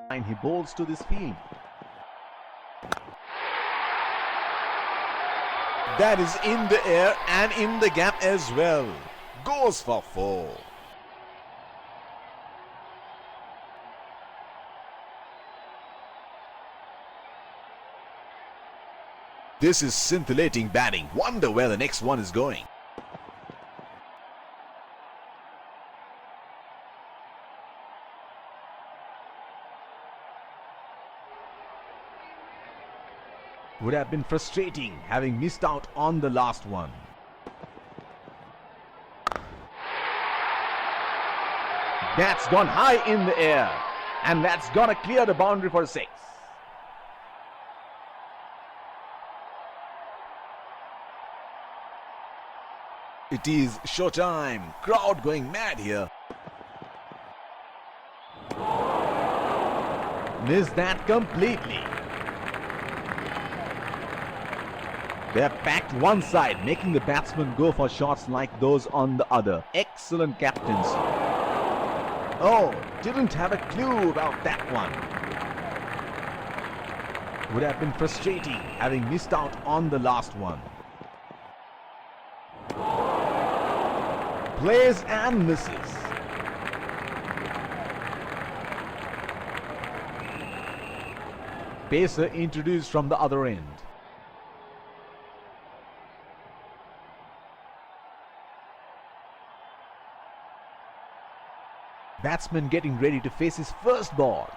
And he bowls to this field. That is in the air and in the gap as well. Goes for 4. This is scintillating batting. Wonder where the next one is going. Would have been frustrating having missed out on the last one. That's gone high in the air, and that's gonna clear the boundary for 6. It is showtime. Crowd going mad here. Missed that completely. They have packed one side, making the batsmen go for shots like those on the other. Excellent captaincy. Oh, didn't have a clue about that one. Would have been frustrating having missed out on the last one. Plays and misses. Pacer introduced from the other end. Batsman getting ready to face his first ball.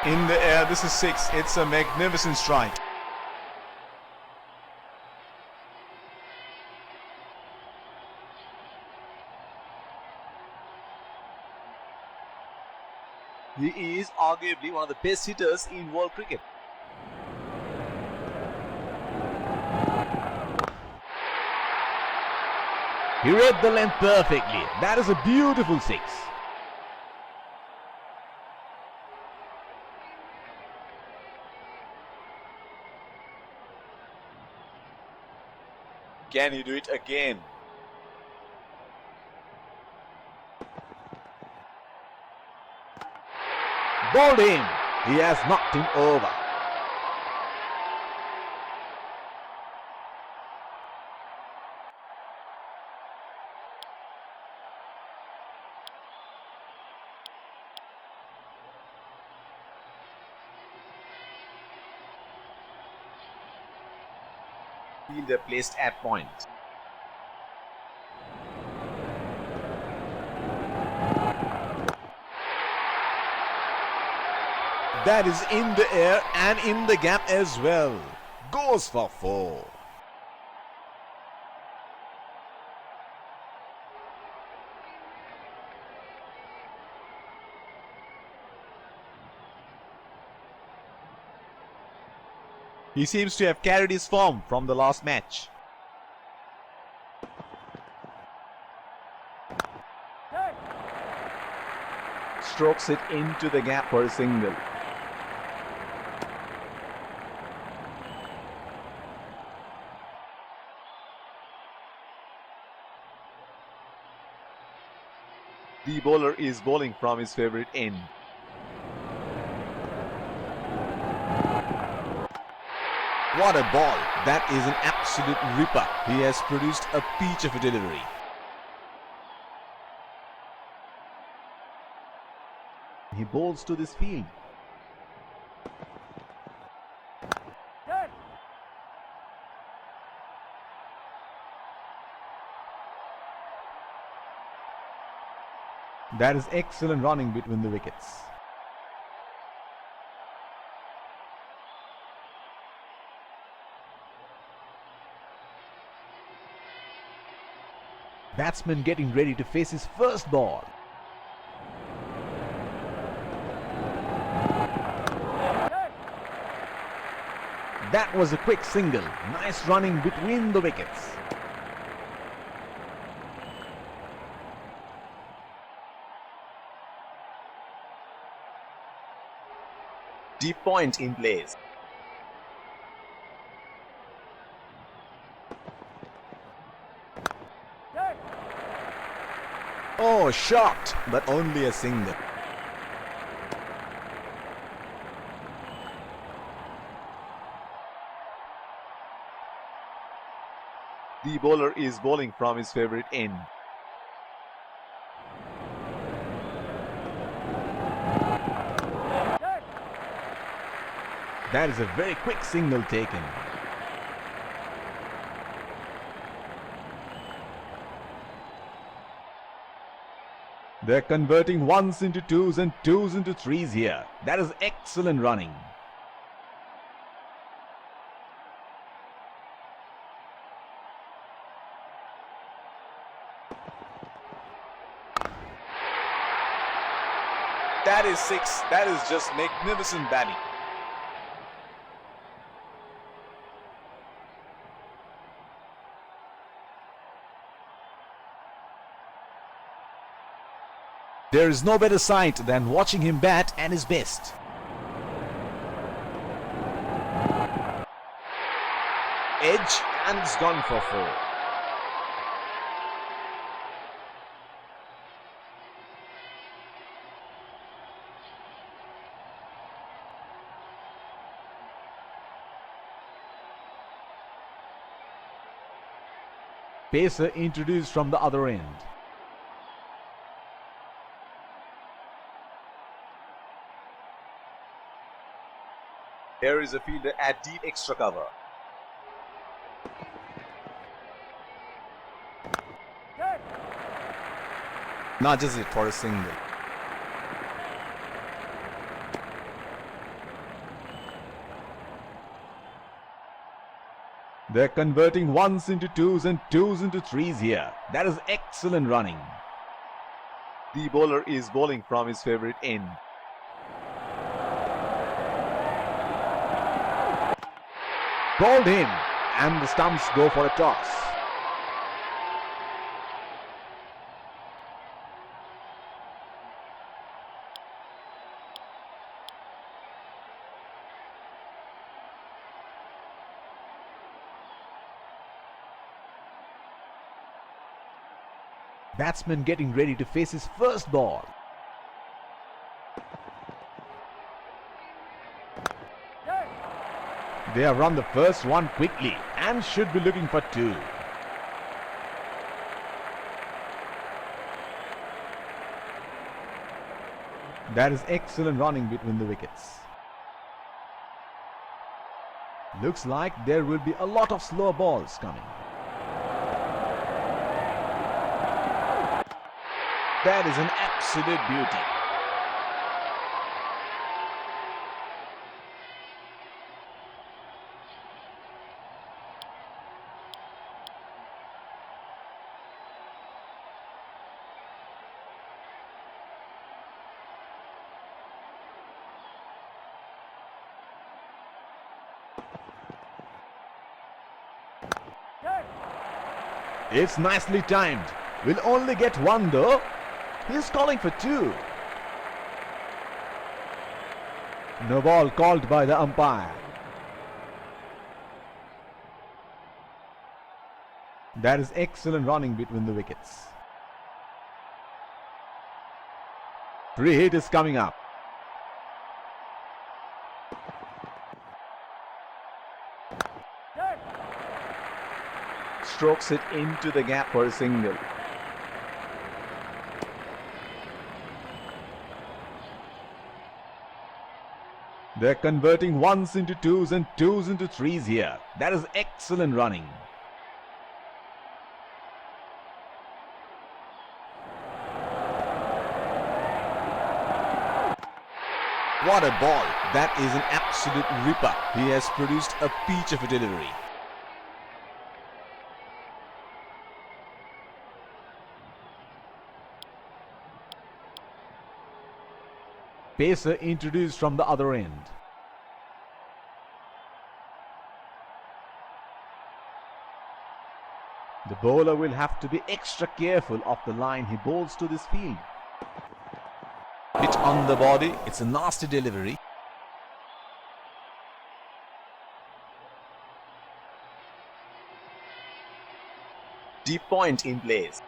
In the air, this is 6. It's a magnificent strike. He is arguably one of the best hitters in world cricket. He read the length perfectly. That is a beautiful 6. Can he do it again? Bowled him. He has knocked him over. Fielder placed at point. That is in the air and in the gap as well. Goes for 4. He seems to have carried his form from the last match. Strokes it into the gap for a single. The bowler is bowling from his favorite end. What a ball. That is an absolute ripper. He has produced a peach of a delivery. He bowls to this field. That is excellent running between the wickets. Batsman getting ready to face his first ball. That was a quick single. Nice running between the wickets. Deep point in place. Oh, shot, but only a single. The bowler is bowling from his favorite end. That is a very quick single taken. They're converting ones into twos and twos into threes here. That is excellent running. That is 6. That is just magnificent batting. There is no better sight than watching him bat at his best. Edge and it's gone for 4. Pacer introduced from the other end. Here is a fielder at deep extra cover. Nudges it for a single. They're converting ones into twos and twos into threes here. That is excellent running. The bowler is bowling from his favorite end. Called him, and the stumps go for a toss. Batsman getting ready to face his first ball. They have run the first one quickly and should be looking for 2. That is excellent running between the wickets. Looks like there will be a lot of slow balls coming. That is an absolute beauty. It's nicely timed. We'll only get 1 though. He's calling for 2. No ball called by the umpire. That is excellent running between the wickets. Free hit is coming up. Strokes it into the gap for a single. They're converting ones into twos and twos into threes here. That is excellent running. What a ball. That is an absolute ripper. He has produced a peach of a delivery. Pacer introduced from the other end. The bowler will have to be extra careful of the line he bowls to this field. Hit on the body, it's a nasty delivery. Deep point in place.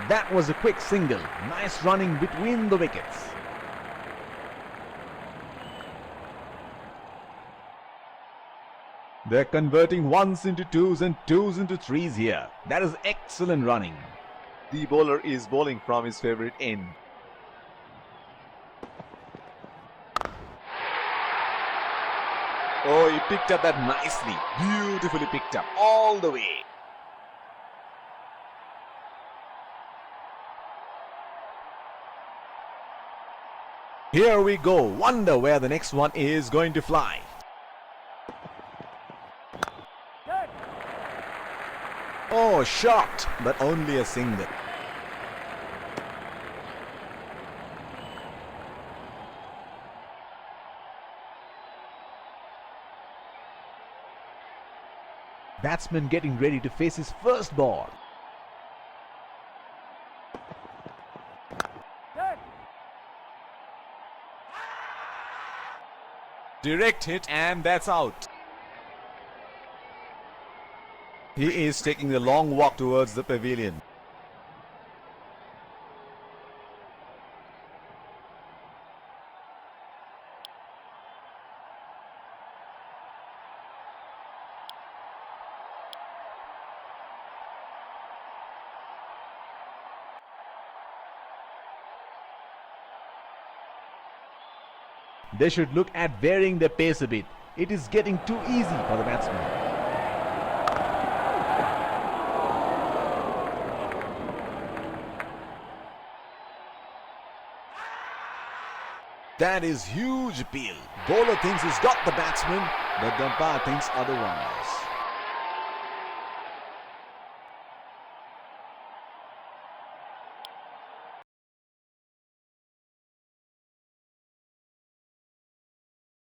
That was a quick single. Nice running between the wickets. They're converting ones into twos and twos into threes here. That is excellent running. The bowler is bowling from his favorite end. Oh, he picked up that nicely. Beautifully picked up all the way. Here we go. Wonder where the next one is going to fly. Oh, shot, but only a single. Batsman getting ready to face his first ball. Direct hit, and that's out. He is taking the long walk towards the pavilion. They should look at varying their pace a bit. It is getting too easy for the batsman. That is huge appeal. Bowler thinks he's got the batsman, but the umpire thinks otherwise.